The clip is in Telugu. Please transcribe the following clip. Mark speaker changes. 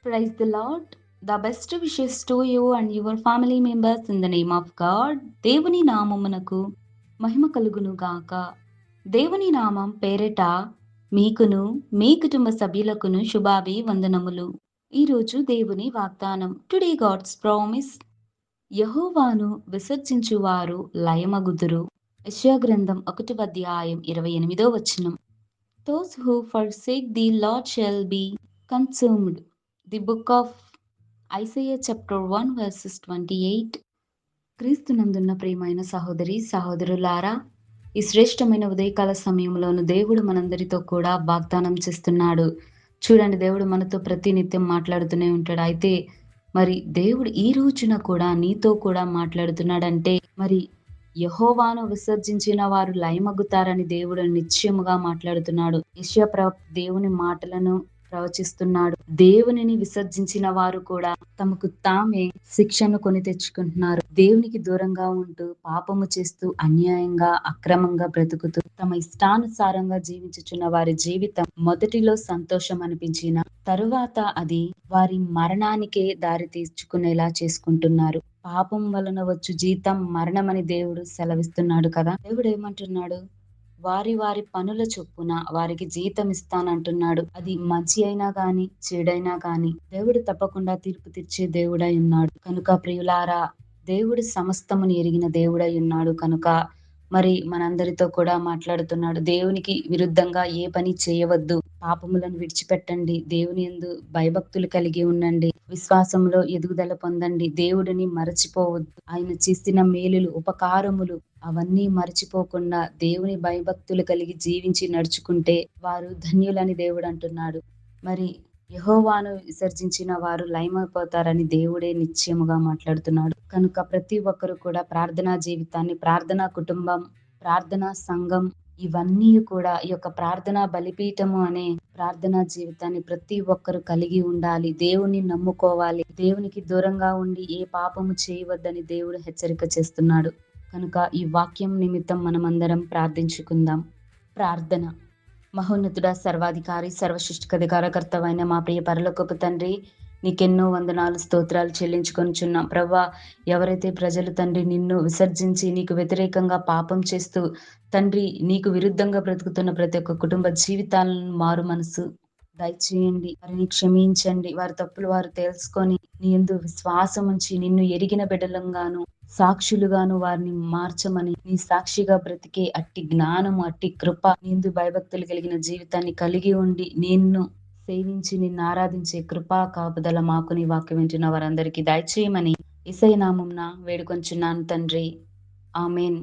Speaker 1: Praise the Lord. The best wishes to you and your family members in the name of God. దేవుని నామమునకు మహిమ కలుగును గాక. దేవుని నామం పేరిట మీకును మీ కుటుంబ సభ్యులకును శుభాభివందనములు. ఈరోజు దేవుని వాగ్దానం. Today God's promise. యెహోవాను విసర్జించువారు లయమగుదురు. యెషయా గ్రంథం 1వ అధ్యాయం 28వ వచనం. Those who forsake the Lord shall be consumed. The book of Isaiah chapter 1 verses 28. క్రీస్తునందున్న ప్రియమైన సహోదరి సహోదరులారా, ఈ శ్రేష్టమైన ఉదయకాల సమయంలోను దేవుడు మనందరితో కూడా వాగ్దానం చేస్తున్నాడు. చూడండి, దేవుడు మనతో ప్రతినిత్యం మాట్లాడుతూనే ఉంటాడు. అయితే మరి దేవుడు ఈ రోజున కూడా నీతో కూడా మాట్లాడుతున్నాడంటే, మరి యెహోవాను విసర్జించిన వారు లయమగ్గుతారని దేవుడు నిశ్చయముగా మాట్లాడుతున్నాడు. యెషయా ప్రవక్త దేవుని మాటలను ప్రవచిస్తున్నాడు. దేవునిని విసర్జించిన వారు కూడా తమకు తామే శిక్షను కొని తెచ్చుకుంటున్నారు. దేవునికి దూరంగా ఉంటూ పాపము చేస్తూ అన్యాయంగా అక్రమంగా బ్రతుకుతూ తమ ఇష్టానుసారంగా జీవించుచున్న వారి జీవితం మొదటిలో సంతోషం అనిపించిన తరువాత అది వారి మరణానికే దారి తీర్చుకునేలా చేసుకుంటున్నారు. పాపం వలన వచ్చు జీతం మరణమని దేవుడు సెలవిస్తున్నాడు కదా. దేవుడు ఏమంటున్నాడు? వారి వారి పనుల చొప్పున వారికి జీతం ఇస్తానంటున్నాడు. అది మంచి అయినా గాని చెడైనా గాని దేవుడు తప్పకుండా తీర్పు తీర్చే దేవుడై ఉన్నాడు. కనుక ప్రియులారా, దేవుడు సమస్తమును ఎరిగిన దేవుడై ఉన్నాడు కనుక మరి మనందరితో కూడా మాట్లాడుతున్నాడు. దేవునికి విరుద్ధంగా ఏ పని చేయవద్దు. పాపములను విడిచిపెట్టండి. దేవుని యందు భయభక్తులు కలిగి ఉండండి. విశ్వాసంలో ఎదుగుదల పొందండి. దేవుడిని మరచిపోవద్దు. ఆయన చేసిన మేలులు, ఉపకారములు అవన్నీ మరచిపోకుండా దేవుని భయభక్తులు కలిగి జీవించి నడుచుకుంటే వారు ధన్యులని దేవుడు అంటున్నాడు. మరి యెహోవాను విసర్జించిన వారు లయమైపోతారని దేవుడే నిశ్చయముగా మాట్లాడుతున్నాడు. కనుక ప్రతి ఒక్కరు కూడా ప్రార్థనా జీవితాన్ని, ప్రార్థనా కుటుంబం, ప్రార్థనా సంఘం ఇవన్నీ కూడా ఈ యొక్క ప్రార్థనా బలిపీఠము అనే ప్రార్థనా జీవితాన్ని ప్రతి ఒక్కరు కలిగి ఉండాలి. దేవుని నమ్ముకోవాలి. దేవునికి దూరంగా ఉండి ఏ పాపము చేయవద్దని దేవుడు హెచ్చరిక చేస్తున్నాడు. కనుక ఈ వాక్యం నిమిత్తం మనమందరం ప్రార్థించుకుందాం. ప్రార్థన. మహోన్నతుడా, సర్వాధికారి, సర్వసృష్టికధికారకర్తవైన మా ప్రియ పరలోకపు తండ్రి, నీకెన్నో వందనాలు స్తోత్రాలు చెల్లించుకొనుచున్నాం. ప్రవ్వా, ఎవరైతే ప్రజలు తండ్రి నిన్ను విసర్జించి నీకు వ్యతిరేకంగా పాపం చేస్తూ తండ్రి నీకు విరుద్ధంగా బ్రతుకుతున్న ప్రతి ఒక్క కుటుంబ జీవితాలను మారు మనసు దయచేయండి. వారిని క్షమించండి. వారి తప్పులు వారు తెలుసుకొని నీ యందు విశ్వాసం ఉంచి నిన్ను ఎరిగిన బిడ్డలంగాను సాక్షులుగాను వారిని మార్చమని, నీ సాక్షిగా బ్రతికే అట్టి జ్ఞానము, అట్టి కృప, నీ యందు భయభక్తులు కలిగిన జీవితాన్ని కలిగి ఉండి నిన్ను సేవించి నిన్ను ఆరాధించే కృపా కాపుదల మాకు నీ వాక్యం వింటున్న వారందరికీ దయచేయమని యేసయ్య నామమున వేడుకొంచున్నాను తండ్రి. ఆమేన్.